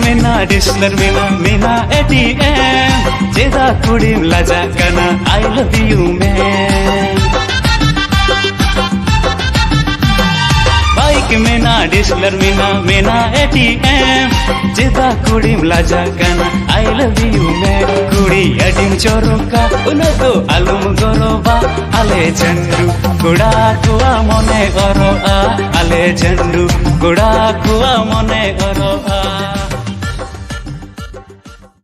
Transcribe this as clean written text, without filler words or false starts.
mena disler mena ATM jeda kudim laja kana I love you man bike mena disler mena ATM jeda kudim laja kana I love you man kudi adim choroka unato alum goroba ale jandu kuda kuwa mone goro ale jandu kuda kuwa mone goro